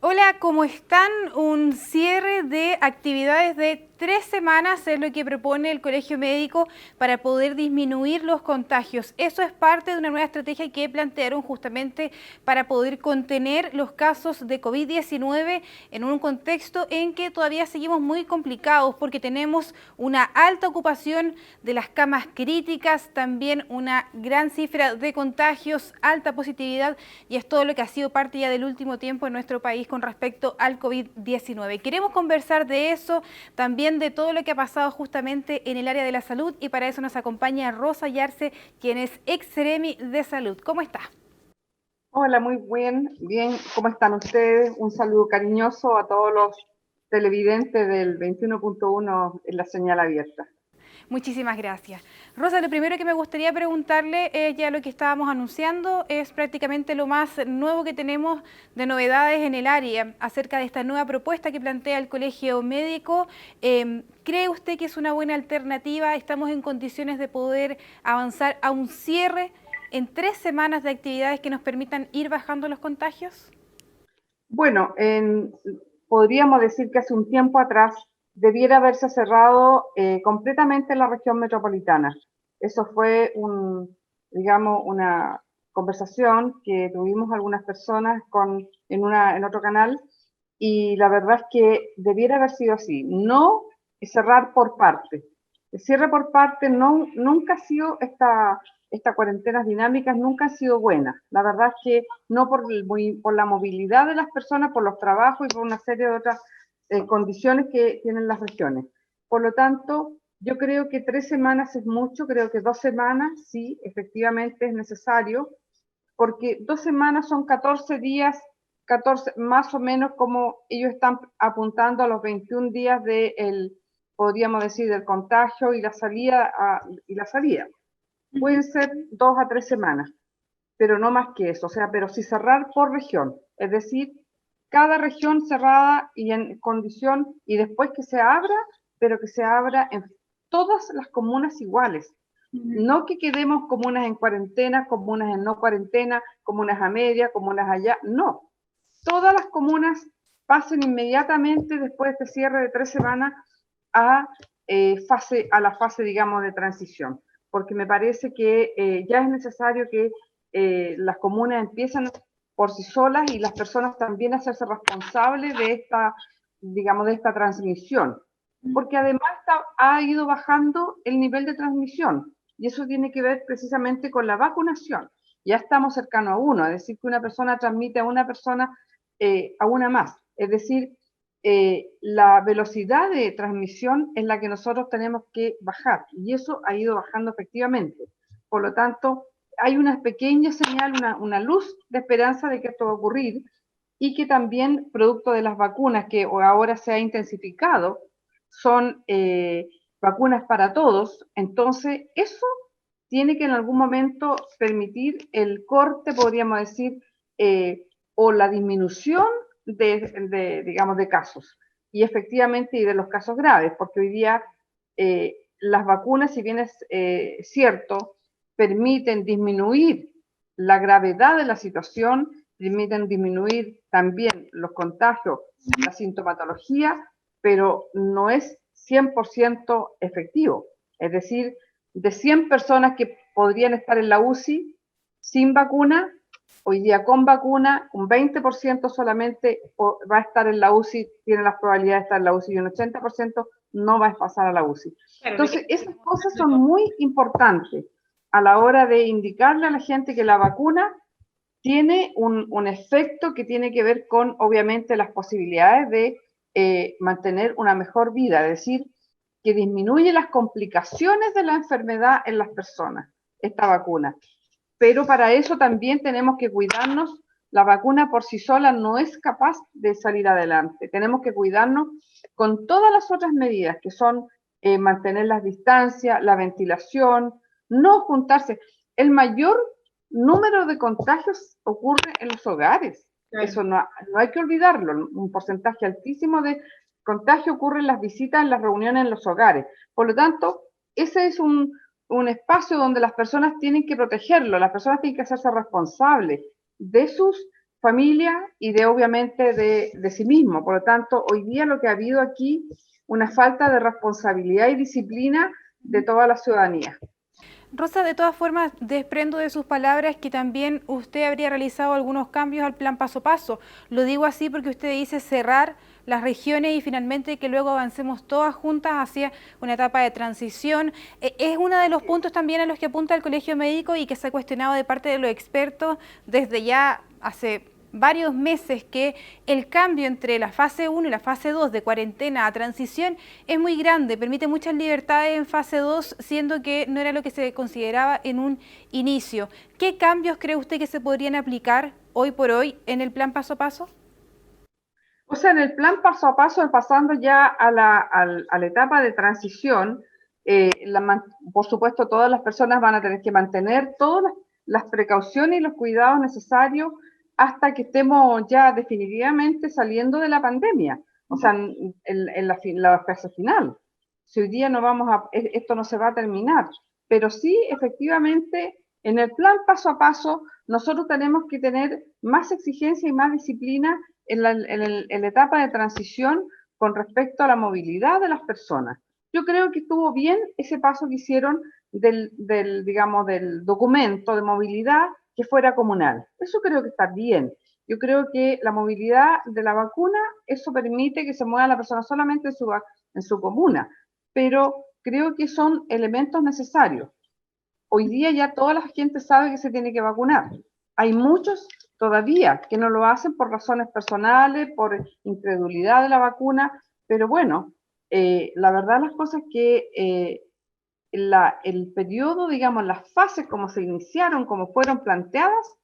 Hola, ¿cómo están? Un cierre de actividades de 3 semanas es lo que propone el Colegio Médico para poder disminuir los contagios. Eso es parte de una nueva estrategia que plantearon justamente para poder contener los casos de COVID-19 en un contexto en que todavía seguimos muy complicados porque tenemos una alta ocupación de las camas críticas, también una gran cifra de contagios, alta positividad, y es todo lo que ha sido parte ya del último tiempo en nuestro país con respecto al COVID-19. Queremos conversar de eso, también de todo lo que ha pasado justamente en el área de la salud, y para eso nos acompaña Rosa Yarse, quien es ex-seremi de salud. ¿Cómo está? Hola, muy bien, ¿cómo están ustedes? Un saludo cariñoso a todos los televidentes del 21.1 en la señal abierta. Muchísimas gracias. Rosa, lo primero que me gustaría preguntarle, ya lo que estábamos anunciando, es prácticamente lo más nuevo que tenemos de novedades en el área acerca de esta nueva propuesta que plantea el Colegio Médico. ¿Cree usted que es una buena alternativa? ¿Estamos en condiciones de poder avanzar a un cierre en 3 semanas de actividades que nos permitan ir bajando los contagios? Bueno, podríamos decir que hace un tiempo atrás debiera haberse cerrado completamente la región metropolitana. Eso fue digamos, una conversación que tuvimos algunas personas en otro canal, y la verdad es que debiera haber sido así, no cerrar por parte. El cierre por parte nunca ha sido estas cuarentenas dinámicas nunca han sido buenas. La verdad es que no por la movilidad de las personas, por los trabajos y por una serie de otras condiciones que tienen las regiones. Por lo tanto, yo creo que 3 semanas es mucho, creo que 2 semanas sí, efectivamente es necesario, porque 2 semanas son 14 días, 14 más o menos, como ellos están apuntando a los 21 días podríamos decir, del contagio y la salida. Pueden ser 2 a 3 semanas, pero no más que eso. O sea, pero si cerrar por región, es decir, cada región cerrada y en condición, y después que se abra, pero que se abra en todas las comunas iguales. No que quedemos comunas en cuarentena, comunas en no cuarentena, comunas a media, comunas allá, no. Todas las comunas pasen inmediatamente después de este cierre de 3 semanas a, a la fase, digamos, de transición, porque me parece que ya es necesario que las comunas empiecen por sí solas y las personas también a hacerse responsables de digamos, de esta transmisión, porque además ha ido bajando el nivel de transmisión, y eso tiene que ver precisamente con la vacunación. Ya estamos cercanos a uno, es decir, que una persona transmite a una persona a una más. Es decir, la velocidad de transmisión es la que nosotros tenemos que bajar, y eso ha ido bajando efectivamente. Por lo tanto, hay una pequeña señal, una luz de esperanza de que esto va a ocurrir, y que también, producto de las vacunas que ahora se ha intensificado, son vacunas para todos. Entonces eso tiene que en algún momento permitir el corte, podríamos decir, o la disminución digamos, de casos, y efectivamente, y de los casos graves, porque hoy día las vacunas, si bien es cierto, permiten disminuir la gravedad de la situación, permiten disminuir también los contagios, la sintomatología, pero no es 100% efectivo. Es decir, de 100 personas que podrían estar en la UCI sin vacuna, hoy día con vacuna, un 20% solamente va a estar en la UCI, tiene las probabilidades de estar en la UCI, y un 80% no va a pasar a la UCI. Entonces, esas cosas son muy importantes a la hora de indicarle a la gente que la vacuna tiene un efecto que tiene que ver con, obviamente, las posibilidades de mantener una mejor vida, es decir, que disminuye las complicaciones de la enfermedad en las personas, esta vacuna. Pero para eso también tenemos que cuidarnos. La vacuna por sí sola no es capaz de salir adelante. Tenemos que cuidarnos con todas las otras medidas, que son mantener las distancias, la ventilación, no juntarse. El mayor número de contagios ocurre en los hogares. Claro. Eso no hay que olvidarlo. Un porcentaje altísimo de contagio ocurre en las visitas, en las reuniones en los hogares. Por lo tanto, ese es un espacio donde las personas tienen que protegerlo, las personas tienen que hacerse responsables de sus familia y de obviamente de sí mismo. Por lo tanto, hoy día lo que ha habido aquí, una falta de responsabilidad y disciplina de toda la ciudadanía. Rosa, de todas formas, desprendo de sus palabras que también usted habría realizado algunos cambios al plan paso a paso. Lo digo así porque usted dice cerrar las regiones y finalmente que luego avancemos todas juntas hacia una etapa de transición. Es uno de los puntos también a los que apunta el Colegio Médico y que se ha cuestionado de parte de los expertos desde ya hace varios meses, que el cambio entre la fase 1 y la fase 2 de cuarentena a transición es muy grande, permite muchas libertades en fase 2, siendo que no era lo que se consideraba en un inicio. ¿Qué cambios cree usted que se podrían aplicar hoy por hoy en el plan paso a paso? O sea, en el plan paso a paso, pasando ya a la etapa de transición, por supuesto todas las personas van a tener que mantener todas las precauciones y los cuidados necesarios hasta que estemos ya definitivamente saliendo de la pandemia, o sea, en la fase final. Si hoy día no vamos a, esto no se va a terminar, pero sí, efectivamente, en el plan paso a paso, nosotros tenemos que tener más exigencia y más disciplina en la etapa de transición con respecto a la movilidad de las personas. Yo creo que estuvo bien ese paso que hicieron digamos, del documento de movilidad que fuera comunal. Eso creo que está bien. Yo creo que la movilidad de la vacuna, eso permite que se mueva la persona solamente en su comuna, pero creo que son elementos necesarios. Hoy día ya toda la gente sabe que se tiene que vacunar. Hay muchos todavía que no lo hacen por razones personales, por incredulidad de la vacuna, pero bueno, la verdad las cosas que el periodo, digamos, las fases como se iniciaron, como fueron planteadas,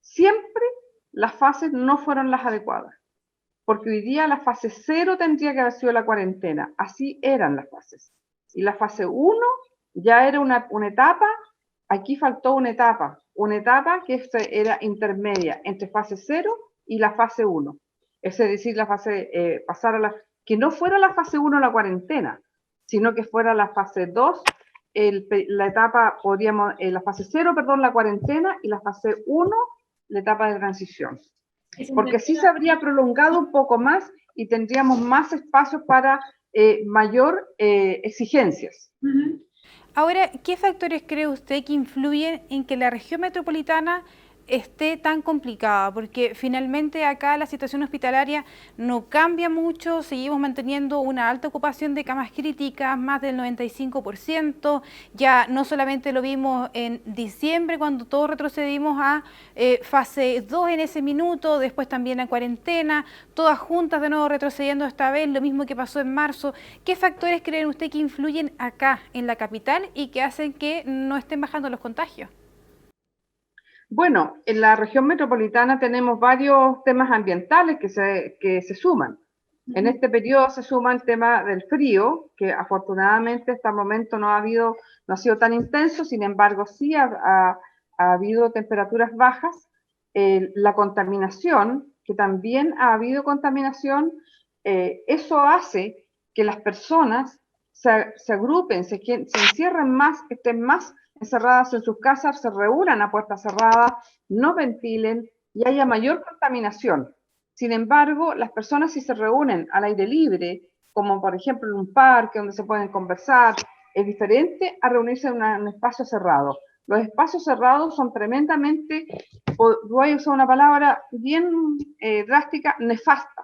siempre las fases no fueron las adecuadas. Porque hoy día la fase 0 tendría que haber sido la cuarentena. Así eran las fases. Y la fase 1 ya era una etapa, aquí faltó una etapa que era intermedia entre fase 0 y la fase 1. Es decir, la fase, pasar a que no fuera la fase 1 la cuarentena, sino que fuera la fase 2, la etapa, la fase 0, perdón, la cuarentena, y la fase 1, la etapa de transición. Porque así se habría prolongado un poco más y tendríamos más espacios para mayor exigencias. Ahora, ¿qué factores cree usted que influyen en que la región metropolitana esté tan complicada? Porque finalmente acá la situación hospitalaria no cambia mucho, seguimos manteniendo una alta ocupación de camas críticas, más del 95%, ya no solamente lo vimos en diciembre cuando todos retrocedimos a fase 2 en ese minuto, después también a cuarentena, todas juntas de nuevo retrocediendo esta vez, lo mismo que pasó en marzo. ¿Qué factores creen usted que influyen acá en la capital y que hacen que no estén bajando los contagios? Bueno, en la región metropolitana tenemos varios temas ambientales que se suman. En este periodo se suma el tema del frío, que afortunadamente hasta el momento no ha sido tan intenso, sin embargo sí ha habido temperaturas bajas. La contaminación, que también ha habido contaminación, eso hace que las personas se agrupen, se encierren más, estén más encerradas en sus casas, se reúnan a puerta cerrada, no ventilen y haya mayor contaminación. Sin embargo, las personas si se reúnen al aire libre, como por ejemplo en un parque donde se pueden conversar, es diferente a reunirse en un espacio cerrado. Los espacios cerrados son tremendamente, voy a usar una palabra bien drástica, nefasta.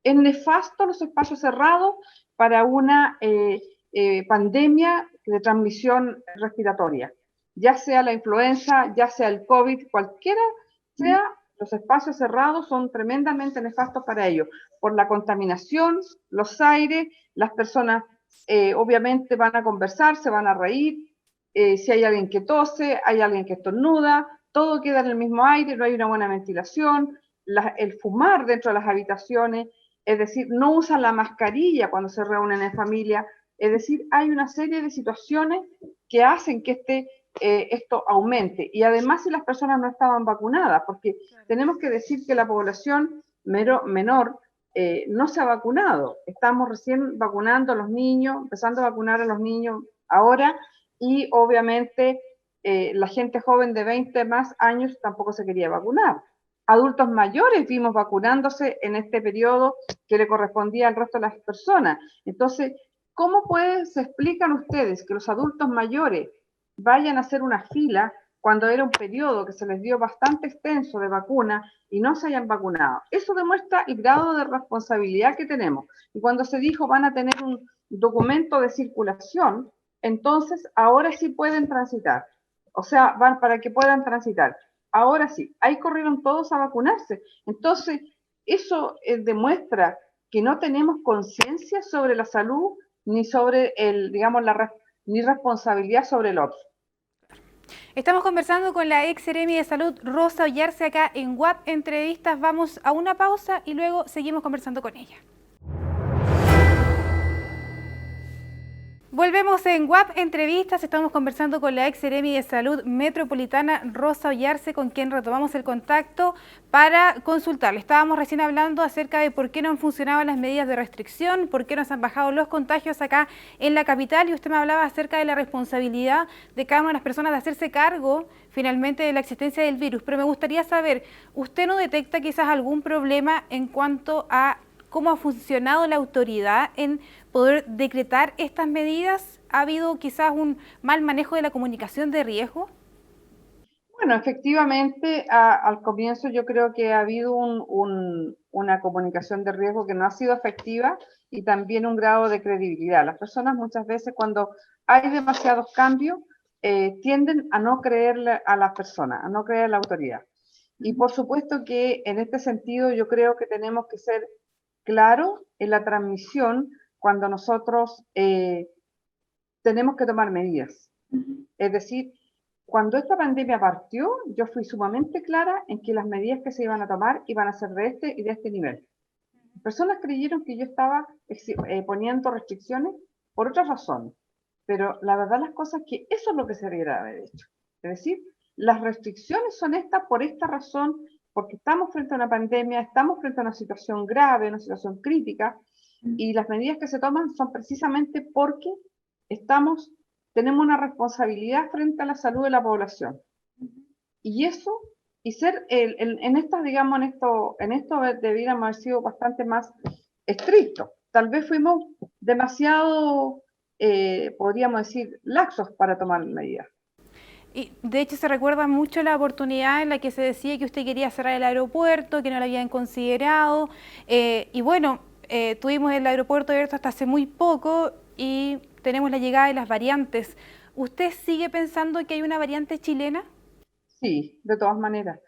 Es nefasto los espacios cerrados para una pandemia de transmisión respiratoria, ya sea la influenza, ya sea el COVID, cualquiera sea, los espacios cerrados son tremendamente nefastos para ellos, por la contaminación, los aires, las personas obviamente van a conversar, se van a reír, si hay alguien que tose, hay alguien que estornuda, todo queda en el mismo aire, no hay una buena ventilación, el fumar dentro de las habitaciones, es decir, no usan la mascarilla cuando se reúnen en familia, es decir, hay una serie de situaciones que hacen que esto aumente. Y además si las personas no estaban vacunadas, porque tenemos que decir que la población menor no se ha vacunado. Estamos recién vacunando a los niños, empezando a vacunar a los niños ahora, y obviamente la gente joven de 20 más años tampoco se quería vacunar. adultos mayores vimos vacunándose en este periodo que le correspondía al resto de las personas. Entonces, ¿cómo se explican ustedes que los adultos mayores vayan a hacer una fila cuando era un periodo que se les dio bastante extenso de vacuna y no se hayan vacunado? Eso demuestra el grado de responsabilidad que tenemos. Y cuando se dijo van a tener un documento de circulación, entonces ahora sí pueden transitar. O sea, van para que puedan transitar. Ahora sí, ahí corrieron todos a vacunarse. Entonces, eso demuestra que no tenemos conciencia sobre la salud ni sobre digamos, ni responsabilidad sobre el otro. Estamos conversando con la ex Seremi de Salud, Rosa Ollarse, acá en WAP Entrevistas. Vamos a una pausa y luego seguimos conversando con ella. Volvemos en WAP Entrevistas, estamos conversando con la ex Seremi de Salud Metropolitana, Rosa Ollarse, con quien retomamos el contacto para consultarle. Estábamos recién hablando acerca de por qué no han funcionado las medidas de restricción, por qué no se han bajado los contagios acá en la capital, y usted me hablaba acerca de la responsabilidad de cada una de las personas de hacerse cargo finalmente de la existencia del virus. Pero me gustaría saber, ¿usted no detecta quizás algún problema en cuanto a cómo ha funcionado la autoridad en poder decretar estas medidas? ¿Ha habido quizás un mal manejo de la comunicación de riesgo? Bueno, efectivamente, al comienzo yo creo que ha habido una comunicación de riesgo que no ha sido efectiva y también un grado de credibilidad. Las personas muchas veces cuando hay demasiados cambios tienden a no creerle a las personas, a no creer a la autoridad. Y por supuesto que en este sentido yo creo que tenemos que ser claros en la transmisión cuando nosotros tenemos que tomar medidas. Es decir, cuando esta pandemia partió, yo fui sumamente clara en que las medidas que se iban a tomar iban a ser de este y de este nivel. Personas creyeron que yo estaba poniendo restricciones por otras razones, pero la verdad las cosas es que eso es lo que se debería haber hecho. Es decir, las restricciones son estas por esta razón, porque estamos frente a una pandemia, estamos frente a una situación grave, una situación crítica, y las medidas que se toman son precisamente porque tenemos una responsabilidad frente a la salud de la población. Y eso, y ser, en estas, digamos, en esto debiéramos haber sido bastante más estrictos. Tal vez fuimos demasiado, podríamos decir, laxos para tomar medidas. Y de hecho se recuerda mucho la oportunidad en la que se decía que usted quería cerrar el aeropuerto, que no lo habían considerado, y bueno, tuvimos el aeropuerto abierto hasta hace muy poco y tenemos la llegada de las variantes. ¿Usted sigue pensando que hay una variante chilena? Sí, de todas maneras.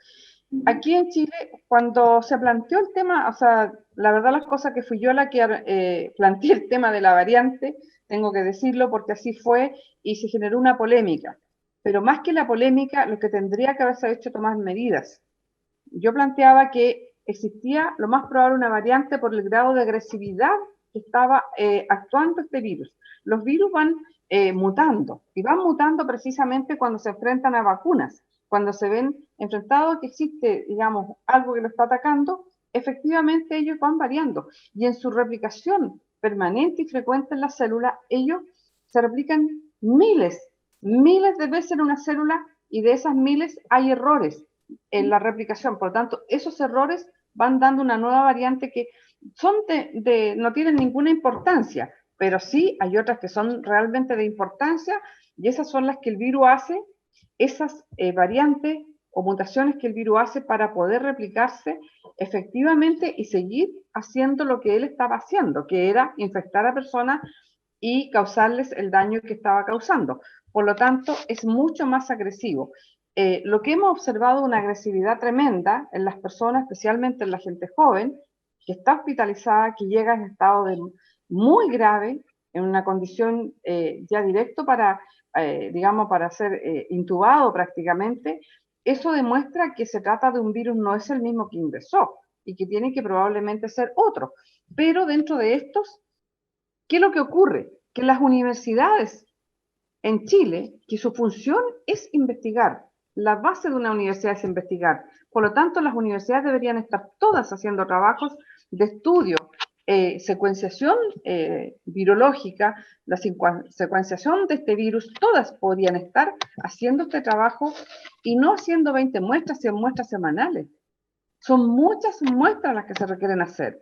Aquí en Chile, cuando se planteó el tema, o sea, la verdad las cosas que fui yo la que planteé el tema de la variante, tengo que decirlo porque así fue y se generó una polémica. Pero más que la polémica, lo que tendría que haberse hecho tomar medidas. Yo planteaba que existía lo más probable una variante por el grado de agresividad que estaba actuando este virus. Los virus van mutando y van mutando precisamente cuando se enfrentan a vacunas. Cuando se ven enfrentados a que existe, digamos, algo que lo está atacando, efectivamente ellos van variando. Y en su replicación permanente y frecuente en la célula, ellos se replican miles de veces en una célula y de esas miles hay errores en la replicación. Por lo tanto, esos errores van dando una nueva variante que son no tienen ninguna importancia, pero sí hay otras que son realmente de importancia y esas son las que el virus hace, esas variantes o mutaciones que el virus hace para poder replicarse efectivamente y seguir haciendo lo que él estaba haciendo, que era infectar a personas y causarles el daño que estaba causando. Por lo tanto, es mucho más agresivo. Lo que hemos observado es una agresividad tremenda en las personas, especialmente en la gente joven, que está hospitalizada, que llega en estado muy grave, en una condición ya directo para, digamos, para ser intubado prácticamente. Eso demuestra que se trata de un virus, no es el mismo que ingresó y que tiene que probablemente ser otro. Pero dentro de estos, ¿qué es lo que ocurre? Que las universidades en Chile, que su función es investigar, la base de una universidad es investigar. Por lo tanto, las universidades deberían estar todas haciendo trabajos de estudio, secuenciación virológica, la secuenciación de este virus, todas podrían estar haciendo este trabajo y no haciendo 20 muestras, 100 muestras semanales. Son muchas muestras las que se requieren hacer.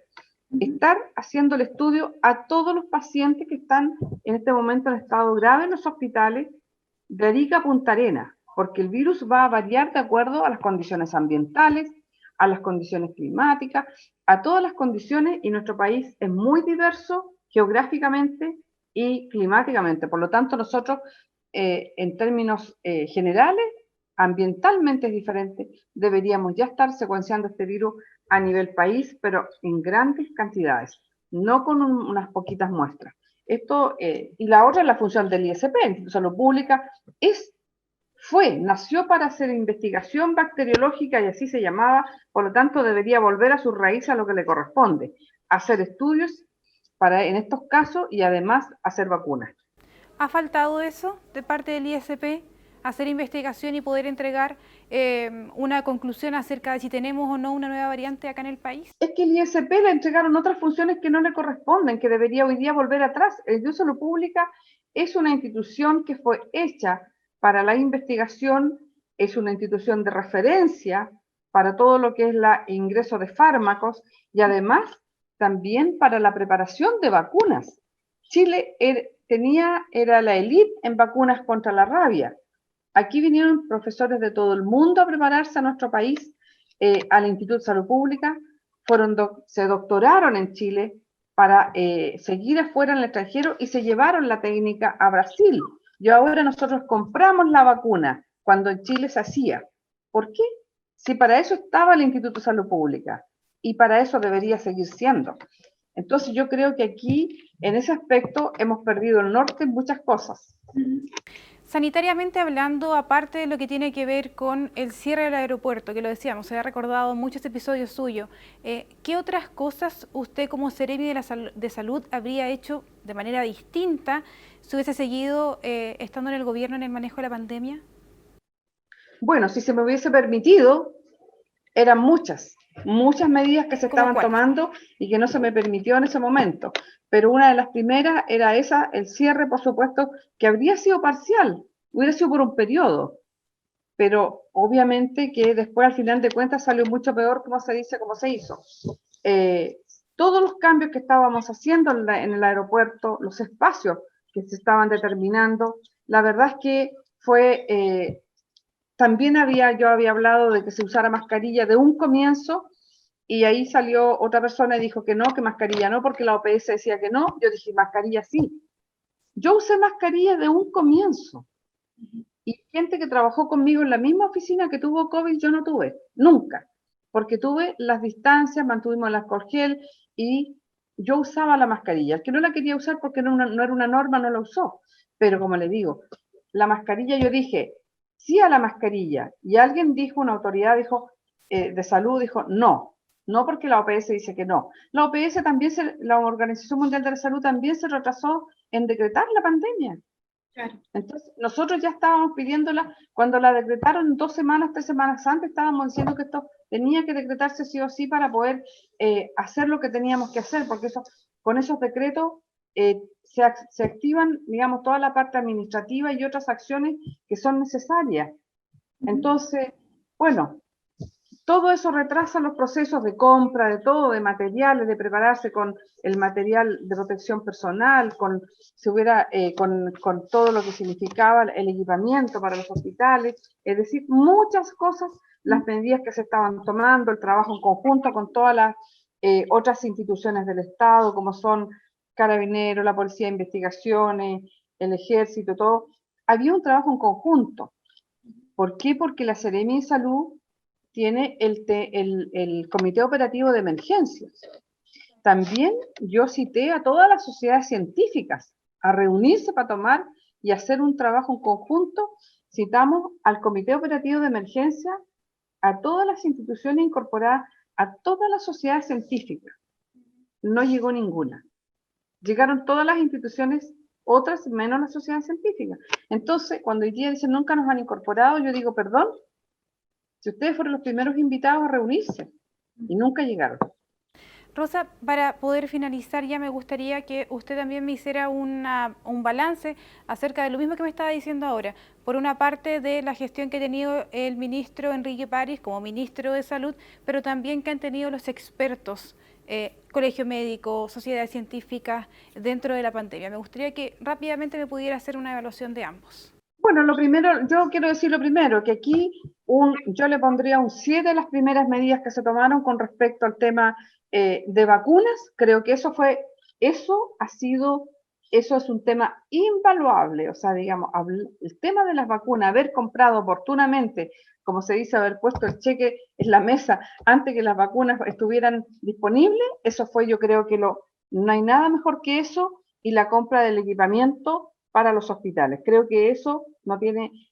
Estar haciendo el estudio a todos los pacientes que están en este momento en estado grave en los hospitales de Arica a Punta Arenas, porque el virus va a variar de acuerdo a las condiciones ambientales, a las condiciones climáticas, a todas las condiciones, y nuestro país es muy diverso geográficamente y climáticamente. Por lo tanto, nosotros, en términos generales, ambientalmente es diferente, deberíamos ya estar secuenciando este virus a nivel país, pero en grandes cantidades, no con unas poquitas muestras. Esto, y la otra es la función del ISP, el Instituto de Salud Pública, nació para hacer investigación bacteriológica y así se llamaba, por lo tanto debería volver a su raíz a lo que le corresponde, hacer estudios para en estos casos y además hacer vacunas. ¿Ha faltado eso de parte del ISP? Hacer investigación y poder entregar una conclusión acerca de si tenemos o no una nueva variante acá en el país. Es que el ISP le entregaron otras funciones que no le corresponden, que debería hoy día volver atrás. El Instituto de Salud Pública es una institución que fue hecha para la investigación, es una institución de referencia para todo lo que es el ingreso de fármacos y además también para la preparación de vacunas. Chile era la élite en vacunas contra la rabia. Aquí vinieron profesores de todo el mundo a prepararse a nuestro país, al Instituto de Salud Pública, se doctoraron en Chile para seguir afuera en el extranjero y se llevaron la técnica a Brasil. Y ahora nosotros compramos la vacuna cuando en Chile se hacía. ¿Por qué? Si para eso estaba el Instituto de Salud Pública y para eso debería seguir siendo. Entonces yo creo que aquí, en ese aspecto, hemos perdido el norte en muchas cosas. Sanitariamente hablando, aparte de lo que tiene que ver con el cierre del aeropuerto, que lo decíamos, se ha recordado muchos episodios suyos, ¿qué otras cosas usted como Seremi de Salud habría hecho de manera distinta si hubiese seguido estando en el gobierno en el manejo de la pandemia? Bueno, si se me hubiese permitido, eran muchas medidas que se estaban tomando y que no se me permitió en ese momento. Pero una de las primeras era esa, el cierre, por supuesto, que habría sido parcial, hubiera sido por un periodo. Pero obviamente que después, al final de cuentas, salió mucho peor, como se dice, como se hizo. Todos los cambios que estábamos haciendo en el aeropuerto, los espacios que se estaban determinando, la verdad es que fue... También yo había hablado de que se usara mascarilla de un comienzo y ahí salió otra persona y dijo que no, que mascarilla no, porque la OPS decía que no. Yo dije, mascarilla sí. Yo usé mascarilla de un comienzo. Y gente que trabajó conmigo en la misma oficina que tuvo COVID, yo no tuve, nunca. Porque tuve las distancias, mantuvimos el alcohol gel y yo usaba la mascarilla. El que no la quería usar porque no era una norma, no la usó. Pero como le digo, la mascarilla yo dije, sí a la mascarilla, y alguien dijo, una autoridad dijo, de salud dijo, no porque la OPS dice que no. La OPS también, la Organización Mundial de la Salud también se retrasó en decretar la pandemia. Claro. Entonces, nosotros ya estábamos pidiéndola, cuando la decretaron 2 semanas, 3 semanas antes, estábamos diciendo que esto tenía que decretarse sí o sí para poder hacer lo que teníamos que hacer, porque con esos decretos se activan, digamos, toda la parte administrativa y otras acciones que son necesarias. Entonces, bueno, todo eso retrasa los procesos de compra, de todo, de materiales, de prepararse con el material de protección personal, con todo lo que significaba el equipamiento para los hospitales, es decir, muchas cosas, las medidas que se estaban tomando, el trabajo en conjunto con todas las otras instituciones del Estado, como son Carabineros, la Policía de Investigaciones, el Ejército, todo. Había un trabajo en conjunto. ¿Por qué? Porque la Seremi de Salud tiene el Comité Operativo de Emergencias. También yo cité a todas las sociedades científicas a reunirse para tomar y hacer un trabajo en conjunto. Citamos al Comité Operativo de Emergencia, a todas las instituciones incorporadas, a todas las sociedades científicas. No llegó ninguna. Llegaron todas las instituciones, otras menos la sociedad científica. Entonces, cuando hoy día dicen nunca nos han incorporado, yo digo, perdón, si ustedes fueron los primeros invitados a reunirse y nunca llegaron. Rosa, para poder finalizar ya me gustaría que usted también me hiciera un balance acerca de lo mismo que me estaba diciendo ahora. Por una parte de la gestión que ha tenido el ministro Enrique París como ministro de Salud, pero también que han tenido los expertos, colegio médico, sociedades científicas dentro de la pandemia. Me gustaría que rápidamente me pudiera hacer una evaluación de ambos. Bueno, lo primero, yo quiero decir lo primero, que aquí yo le pondría un 7 a las primeras medidas que se tomaron con respecto al tema de vacunas. Creo que eso es un tema invaluable. O sea, digamos, el tema de las vacunas, haber comprado oportunamente, como se dice, haber puesto el cheque en la mesa antes que las vacunas estuvieran disponibles, eso fue, yo creo que no hay nada mejor que eso, y la compra del equipamiento para los hospitales. Creo que eso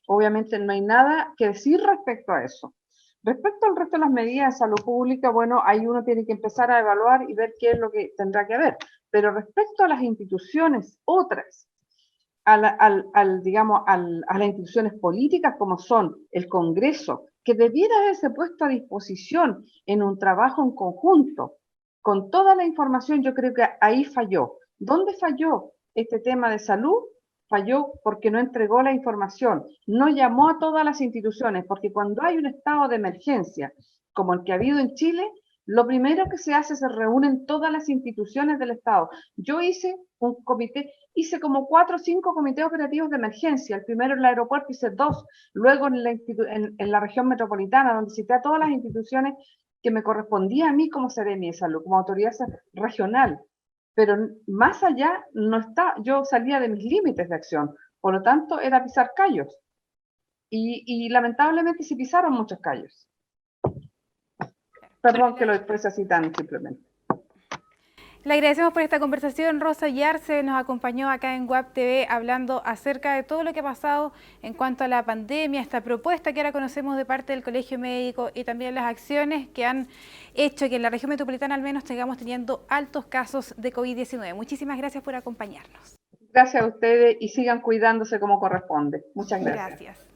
obviamente no hay nada que decir respecto a eso. Respecto al resto de las medidas de salud pública, bueno, ahí uno tiene que empezar a evaluar y ver qué es lo que tendrá que haber. Pero respecto a las instituciones otras, digamos, a las instituciones políticas como son el Congreso, que debiera haberse puesto a disposición en un trabajo en conjunto, con toda la información, yo creo que ahí falló. ¿Dónde falló este tema de salud? Falló porque no entregó la información, no llamó a todas las instituciones, porque cuando hay un estado de emergencia, como el que ha habido en Chile, lo primero que se hace es se reúnen todas las instituciones del Estado. Yo hice como 4 o 5 comités operativos de emergencia. El primero en el aeropuerto hice 2, luego en la región metropolitana, donde cité a todas las instituciones que me correspondía a mí como Seremi de Salud, como autoridad regional. Pero más allá yo salía de mis límites de acción, por lo tanto era pisar callos. Y lamentablemente se pisaron muchos callos. Perdón que lo exprese así tan simplemente. Le agradecemos por esta conversación. Rosa Yarse nos acompañó acá en WAP TV hablando acerca de todo lo que ha pasado en cuanto a la pandemia, esta propuesta que ahora conocemos de parte del Colegio Médico y también las acciones que han hecho que en la región metropolitana al menos tengamos teniendo altos casos de COVID-19. Muchísimas gracias por acompañarnos. Gracias a ustedes y sigan cuidándose como corresponde. Muchas gracias. Gracias.